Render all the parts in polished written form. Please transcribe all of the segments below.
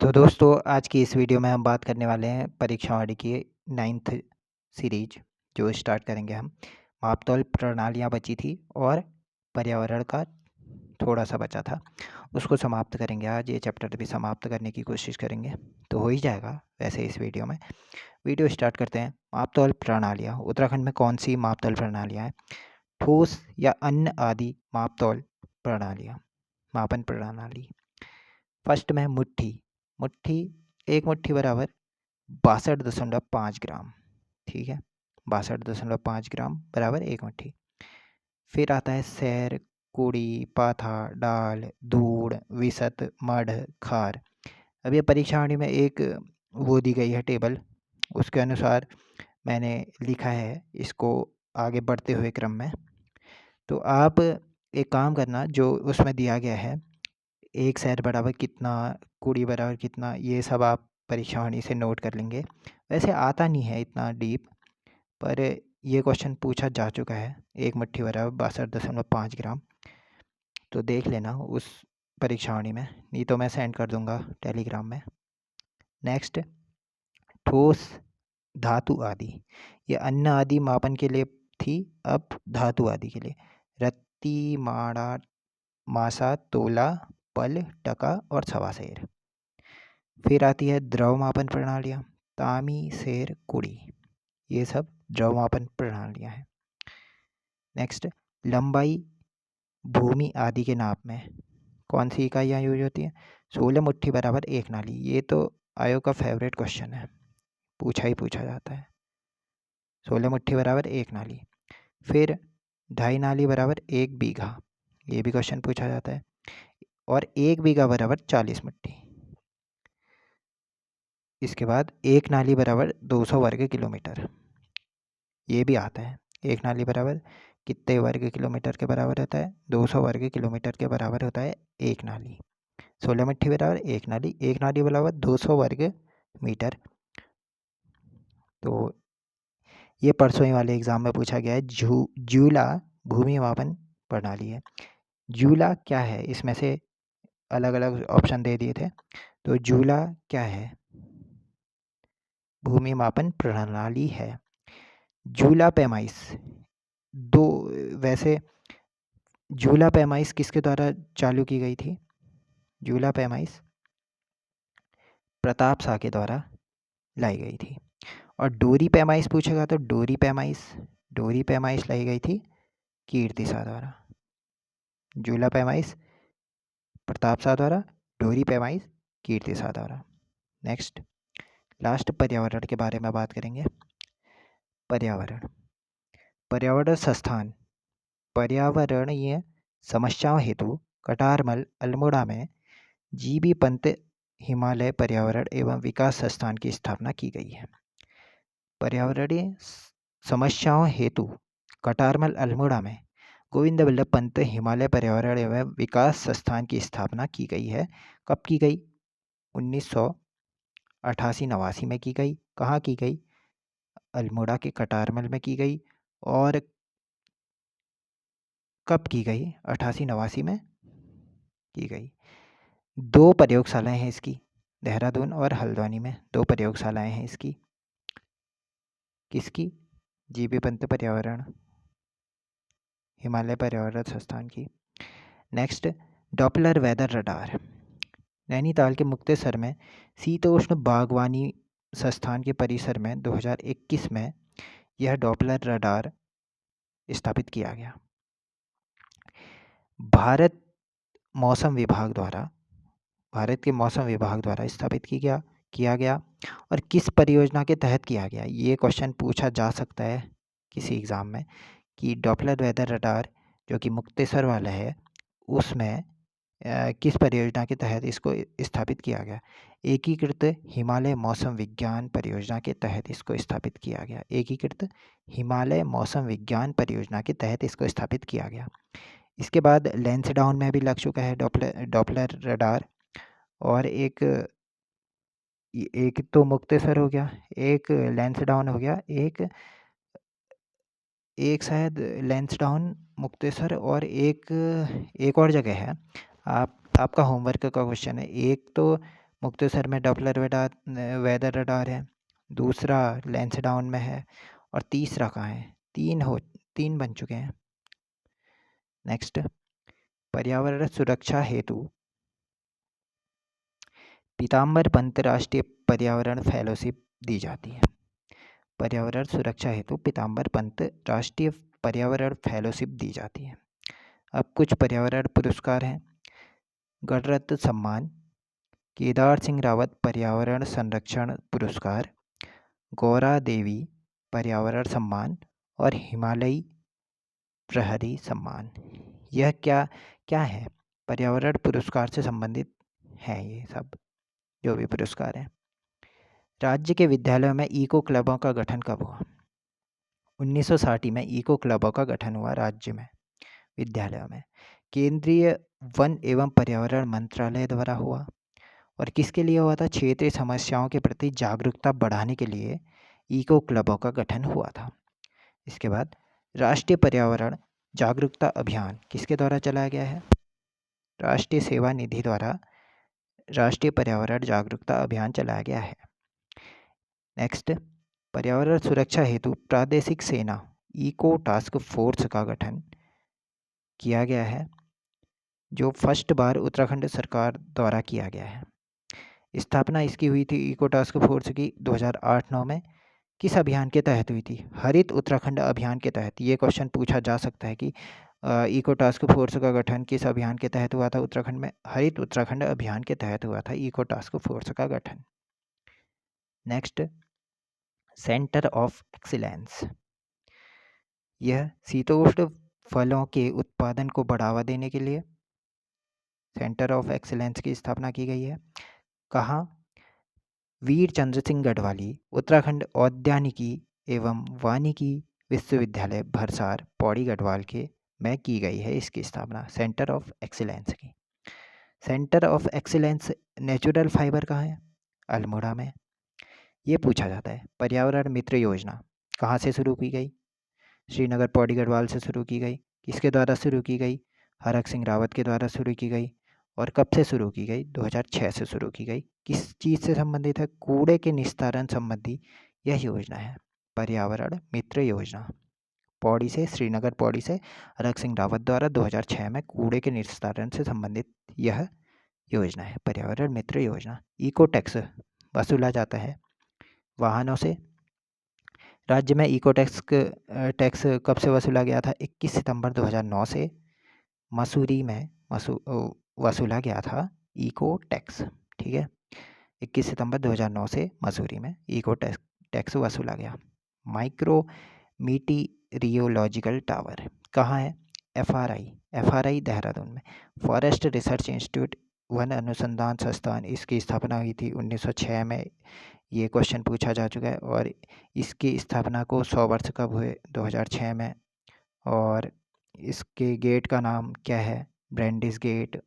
तो दोस्तों आज की इस वीडियो में हम बात करने वाले हैं परीक्षावाणी की 9th सीरीज जो स्टार्ट करेंगे हम। मापतौल प्रणालियाँ बची थी और पर्यावरण का थोड़ा सा बचा था, उसको समाप्त करेंगे। आज ये चैप्टर भी समाप्त करने की कोशिश करेंगे, तो हो ही जाएगा वैसे इस वीडियो में। वीडियो स्टार्ट करते हैं। मापतौल प्रणालियाँ। उत्तराखंड में कौन सी मापतौल प्रणालियाँ हैं? ठोस या अन्य आदि मापतौल प्रणालियाँ, मापन प्रणाली। फर्स्ट में मुट्ठी। मुट्ठी, एक मुट्ठी बराबर 62.5 ग्राम। ठीक है, 62.5 ग्राम बराबर एक मुट्ठी। फिर आता है सैर, कुड़ी, पाथा, डाल, धूड़, विसत, मढ़, खार। अब ये परीक्षावाणी में एक वो दी गई है टेबल, उसके अनुसार मैंने लिखा है इसको आगे बढ़ते हुए क्रम में। तो आप एक काम करना, जो उसमें दिया गया है, एक सैर बराबर कितना, कुड़ी बराबर कितना, ये सब आप परीक्षावाणी से नोट कर लेंगे। वैसे आता नहीं है इतना डीप, पर ये क्वेश्चन पूछा जा चुका है। एक मुट्ठी बराबर 62.5 ग्राम, तो देख लेना उस परीक्षावाणी में, नहीं तो मैं सेंड कर दूंगा टेलीग्राम में। नेक्स्ट, ठोस, धातु आदि। ये अन्य आदि मापन के लिए थी, अब धातु आदि के लिए। रत्ती, माणा, मासा, तोला, पल, टका और सवासेर। फिर आती है द्रव मापन प्रणालियाँ। तामी, सेर, कुड़ी, ये सब द्रव मापन प्रणालियाँ हैं। नेक्स्ट, लंबाई, भूमि आदि के नाप में कौन सी इकाइयाँ यूज होती हैं? 16 मुट्ठी बराबर एक नाली। ये तो आयोग का फेवरेट क्वेश्चन है, पूछा ही पूछा जाता है। 16 मुट्ठी बराबर एक नाली। फिर 2.5 नाली बराबर 1 बीघा, ये भी क्वेश्चन पूछा जाता है। और 1 बीघा बराबर 40 मुट्ठी। इसके बाद एक नाली बराबर 200 वर्ग किलोमीटर, ये भी आता है। एक नाली बराबर कितने वर्ग किलोमीटर के बराबर होता है? 200 वर्ग किलोमीटर के बराबर होता है एक नाली। 16 मुट्ठी बराबर एक नाली बराबर 200 वर्ग मीटर। तो ये परसों ही वाले एग्जाम में पूछा गया है। जूला भूमि मापन प्रणाली है। जूला क्या है? इसमें से अलग अलग ऑप्शन दे दिए थे, तो जूला क्या है? भूमि मापन प्रणाली है। जूला पैमाइश, दो, वैसे जूला पैमाइश किसके द्वारा चालू की गई थी? जूला पैमाइश प्रताप शाह के द्वारा लाई गई थी। और डोरी पैमाइश पूछेगा तो डोरी पैमाइश लाई गई थी कीर्ति शाह द्वारा। जूला पैमाइश प्रताप शाह द्वारा, डोरी पैमाइश कीर्ति शाह द्वारा। नेक्स्ट, लास्ट, पर्यावरण के बारे में बात करेंगे। पर्यावरण, पर्यावरण संस्थान पर्यावरणीय समस्याओं हेतु कटारमल, अल्मोड़ा में जीबी पंत हिमालय पर्यावरण एवं विकास संस्थान की स्थापना की गई है। पर्यावरणीय समस्याओं हेतु कटारमल, अल्मोड़ा में गोविंद वल्लभ पंत हिमालय पर्यावरण एवं विकास संस्थान की स्थापना की गई है। कब की गई? 1988-89 में की गई। कहाँ की गई? अल्मोड़ा के कटारमल में की गई। और कब की गई? 88-89 में की गई। 2 प्रयोगशालाएं हैं इसकी, देहरादून और हल्द्वानी में 2 प्रयोगशालाएं हैं इसकी। किसकी? जीबी पंत पर्यावरण हिमालय पर्यावरण संस्थान की। Next, Doppler weather radar. Nainital के मुक्तेसर में शीतोष्ण बागवानी संस्थान के परिसर में 2021 में यह डॉपलर रडार स्थापित किया गया। भारत के मौसम विभाग द्वारा स्थापित किया गया। और किस परियोजना के तहत किया गया? ये क्वेश्चन पूछा जा सकता है किसी एग्ज़ाम में, कि डॉपलर वेदर रडार जो कि मुक्तेसर वाला है, उसमें किस परियोजना के तहत इसको स्थापित किया गया? एकीकृत हिमालय मौसम विज्ञान परियोजना के तहत इसको स्थापित किया गया। एकीकृत हिमालय मौसम विज्ञान परियोजना के तहत इसको स्थापित किया गया। इसके बाद लैंसडाउन में भी लग चुका है डॉपलर रडार। और एक तो मुक्तेसर हो गया, एक लैंसडाउन हो गया, एक शायद लैंसडाउन, मुक्तेसर, और एक और जगह है। आपका होमवर्क का क्वेश्चन है। एक तो मुक्तसर में डॉपलर वेदर रडार है, दूसरा लैंसडाउन में है, और तीसरा कहाँ है? 3 बन चुके हैं। नेक्स्ट, पर्यावरण सुरक्षा हेतु पीताम्बर पंत राष्ट्रीय पर्यावरण फेलोशिप दी जाती है। पर्यावरण सुरक्षा हेतु पीताम्बर पंत राष्ट्रीय पर्यावरण फेलोशिप दी जाती है। अब कुछ पर्यावरण पुरस्कार हैं। गणरत्न सम्मान, केदार सिंह रावत पर्यावरण संरक्षण पुरस्कार, गौरा देवी पर्यावरण सम्मान और हिमालयी प्रहरी सम्मान। यह क्या क्या है? पर्यावरण पुरस्कार से संबंधित हैं ये सब जो भी पुरस्कार हैं। राज्य के विद्यालयों में इको क्लबों का गठन कब हुआ? 1960 में इको क्लबों का गठन हुआ राज्य में विद्यालयों में। केंद्रीय वन एवं पर्यावरण मंत्रालय द्वारा हुआ। और किसके लिए हुआ था? क्षेत्रीय समस्याओं के प्रति जागरूकता बढ़ाने के लिए इको क्लबों का गठन हुआ था। इसके बाद राष्ट्रीय पर्यावरण जागरूकता अभियान किसके द्वारा चलाया गया है? राष्ट्रीय सेवा निधि द्वारा राष्ट्रीय पर्यावरण जागरूकता अभियान चलाया गया है। नेक्स्ट, पर्यावरण सुरक्षा हेतु प्रादेशिक सेना इको टास्क फोर्स का गठन किया गया है, जो फर्स्ट बार उत्तराखंड सरकार द्वारा किया गया है। स्थापना इसकी हुई थी इको टास्क फोर्स की 2008-9 में। किस अभियान के तहत हुई थी? हरित उत्तराखंड अभियान के तहत। ये क्वेश्चन पूछा जा सकता है कि इको टास्क फोर्स का गठन किस अभियान के तहत हुआ था उत्तराखंड में? हरित उत्तराखंड अभियान के तहत हुआ था इको टास्क फोर्स का गठन। Next, centre of excellence. यह शीतोष्ण फलों के उत्पादन को बढ़ावा देने के लिए सेंटर ऑफ एक्सीलेंस की स्थापना की गई है। कहाँ? वीर चंद्र सिंह गढ़वाली उत्तराखंड औद्यानिकी एवं वानिकी विश्वविद्यालय भरसार पौड़ी गढ़वाल के में की गई है इसकी स्थापना सेंटर ऑफ एक्सीलेंस की। Centre of excellence natural fibre कहाँ है? अल्मोड़ा में। ये पूछा जाता है। पर्यावरण मित्र योजना कहाँ से शुरू की गई? श्रीनगर पौड़ी गढ़वाल से शुरू की गई। किसके द्वारा शुरू की गई? हरक सिंह रावत के द्वारा शुरू की गई। और कब से शुरू की गई? 2006 से शुरू की गई। किस चीज़ से संबंधित है? कूड़े के निस्तारण संबंधी यह योजना है पर्यावरण मित्र योजना। पौड़ी से, श्रीनगर पौड़ी से हरक सिंह रावत द्वारा 2006 में कूड़े के निस्तारण से संबंधित यह योजना है पर्यावरण मित्र योजना। इको टैक्स वसूला जाता है वाहनों से। राज्य में इको टैक्स कब से वसूला गया था? 21 सितंबर 2009 से मसूरी में वसूला गया था इको टैक्स। ठीक है, 21 सितंबर 2009 से मसूरी में इको टैक्स वसूला गया। माइक्रो मीटीरियोलॉजिकल टावर कहाँ है? एफआरआई देहरादून में। फॉरेस्ट रिसर्च इंस्टीट्यूट वन अनुसंधान संस्थान, इसकी स्थापना हुई थी 1906 में। ये क्वेश्चन पूछा जा चुका है। और इसकी स्थापना को 100 वर्ष कब हुए? 2006 में। और इसके गेट का नाम क्या है? ब्रांडिस गेट।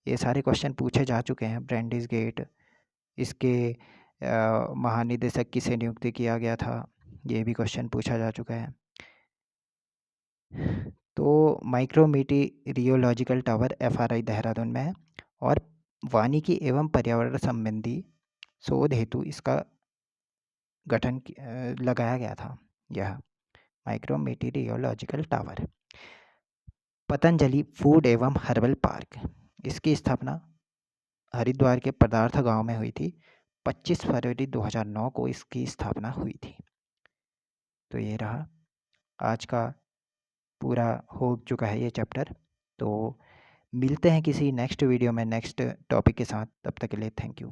ये सारे क्वेश्चन पूछे जा चुके हैं। ब्रांडिस गेट, इसके महानिदेशक किसे नियुक्त किया गया था? ये भी क्वेश्चन पूछा जा चुका है। तो माइक्रो मीटीरियोलॉजिकल टावर एफआरआई देहरादून में है। और वानिकी एवं पर्यावरण संबंधी शोध हेतु इसका गठन लगाया गया था यह माइक्रो मीटीरियोलॉजिकल टावर। पतंजलि फूड एवं हर्बल पार्क, इसकी स्थापना हरिद्वार के पदार्थ गांव में हुई थी। 25 फरवरी 2009 को इसकी स्थापना हुई थी। तो ये रहा आज का पूरा हो चुका है ये चैप्टर। तो मिलते हैं किसी नेक्स्ट वीडियो में नेक्स्ट टॉपिक के साथ। तब तक के लिए थैंक यू।